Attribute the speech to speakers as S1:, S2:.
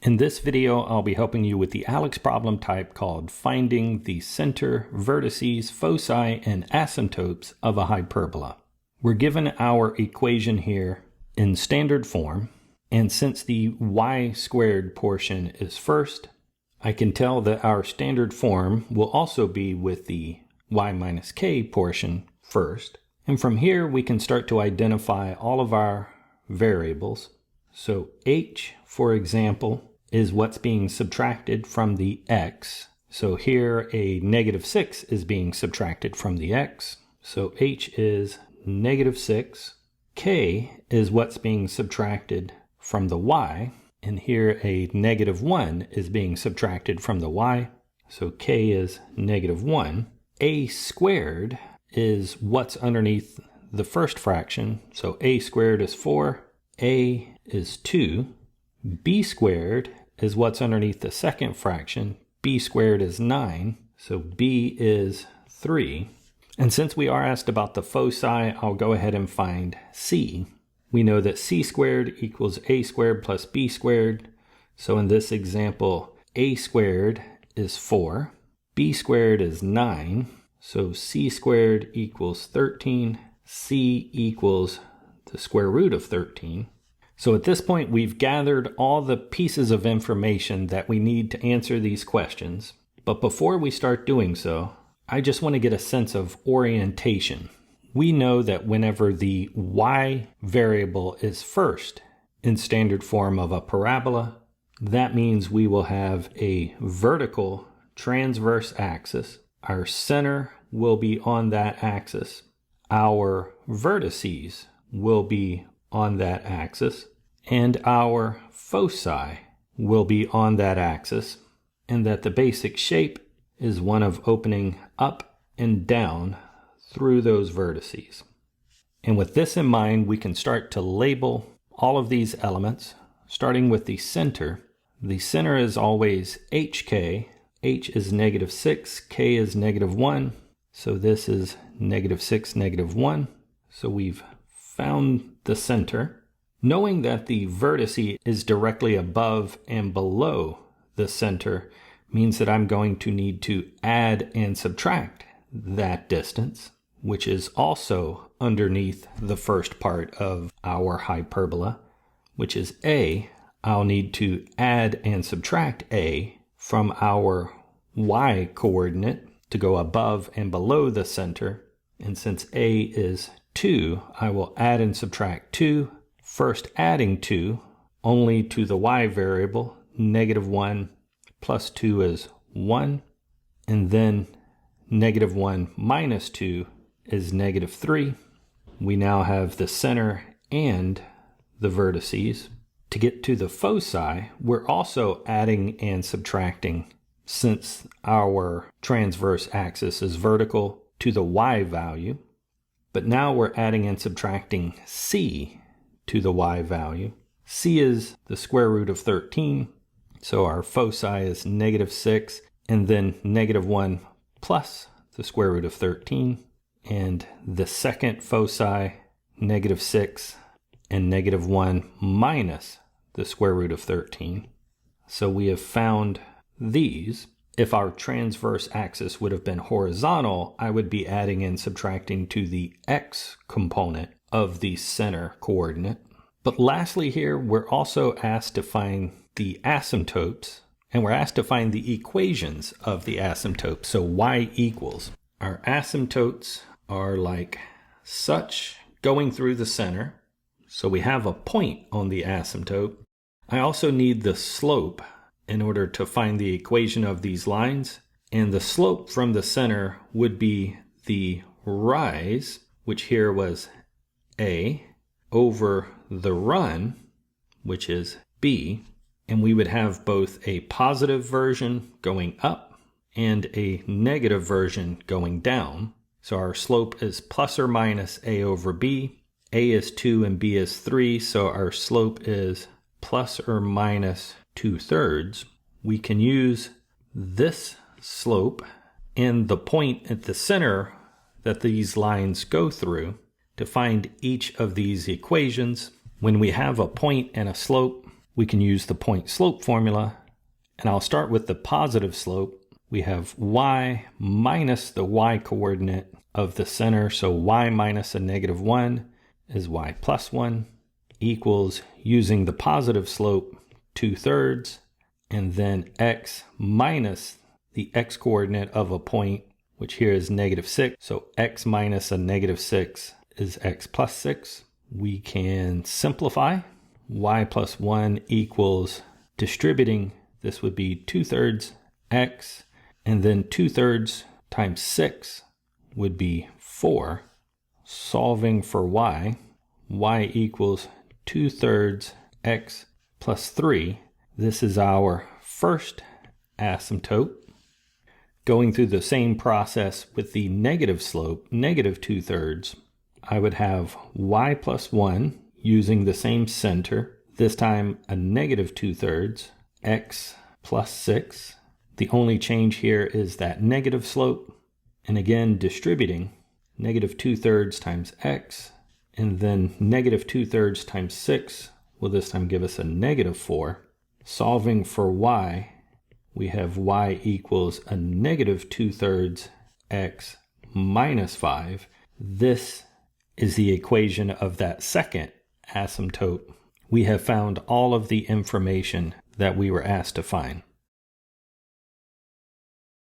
S1: In this video, I'll be helping you with the ALEKS problem type called finding the center, vertices, foci, and asymptotes of a hyperbola. We're given our equation here in standard form, and since the y squared portion is first, I can tell that our standard form will also be with the y minus k portion first. And from here, we can start to identify all of our variables. So h, for example, is what's being subtracted from the x. So here a -6 is being subtracted from the x. So h is -6. K is what's being subtracted from the y. And here a -1 is being subtracted from the y. So k is -1. A squared is what's underneath the first fraction. So a squared is 4. A is 2. B squared is what's underneath the second fraction. B squared is 9. So B is 3. And since we are asked about the foci, I'll go ahead and find C. We know that C squared equals A squared plus B squared. So in this example, A squared is 4. B squared is 9. So C squared equals 13. C equals the square root of 13. So at this point, we've gathered all the pieces of information that we need to answer these questions. But before we start doing so, I just want to get a sense of orientation. We know that whenever the y variable is first in standard form of a parabola, that means we will have a vertical transverse axis. Our center will be on that axis. Our vertices will be on that axis, and our foci will be on that axis, and that the basic shape is one of opening up and down through those vertices. And with this in mind, we can start to label all of these elements, starting with the center. The center is always hk. H is -6, k is -1. So this is -6, -1. So we've found the center. Knowing that the vertice is directly above and below the center means that I'm going to need to add and subtract that distance, which is also underneath the first part of our hyperbola, which is A. I'll need to add and subtract A from our y coordinate to go above and below the center. And since A is 2, I will add and subtract 2, first adding 2 only to the y variable. -1 plus 2 is 1, and then -1 minus 2 is -3. We now have the center and the vertices. To get to the foci, we're also adding and subtracting, since our transverse axis is vertical, to the y value. But now we're adding and subtracting C to the y value. C is the square root of 13. So our foci is -6, and then -1 plus the square root of 13. And the second foci, -6, and -1 minus the square root of 13. So we have found these. If our transverse axis would have been horizontal, I would be adding and subtracting to the x component of the center coordinate. But lastly here, we're also asked to find the asymptotes, and we're asked to find the equations of the asymptotes. So y equals. Our asymptotes are like such going through the center. So we have a point on the asymptote. I also need the slope in order to find the equation of these lines. And the slope from the center would be the rise, which here was A, over the run, which is B. And we would have both a positive version going up and a negative version going down. So our slope is plus or minus A over B. A is 2 and B is 3, so our slope is plus or minus 2/3. We can use this slope and the point at the center that these lines go through to find each of these equations. When we have a point and a slope, we can use the point slope formula, and I'll start with the positive slope. We have y minus the y coordinate of the center, so y minus a negative 1 is y plus 1, equals, using the positive slope, 2/3, and then x minus the x coordinate of a point, which here is -6, so x minus a -6 is x plus 6. We can simplify. Y plus 1 equals, distributing, this would be 2/3 x, and then 2/3 times 6 would be 4. Solving for y equals 2/3 x plus 3. This is our first asymptote. Going through the same process with the negative slope, -2/3, I would have y plus 1 using the same center, this time a -2/3, x plus 6. The only change here is that negative slope, and again distributing, -2/3 times x, and then -2/3 times 6 will this time give us a -4. Solving for y, we have y equals a -2/3 x minus 5. This is the equation of that second asymptote. We have found all of the information that we were asked to find.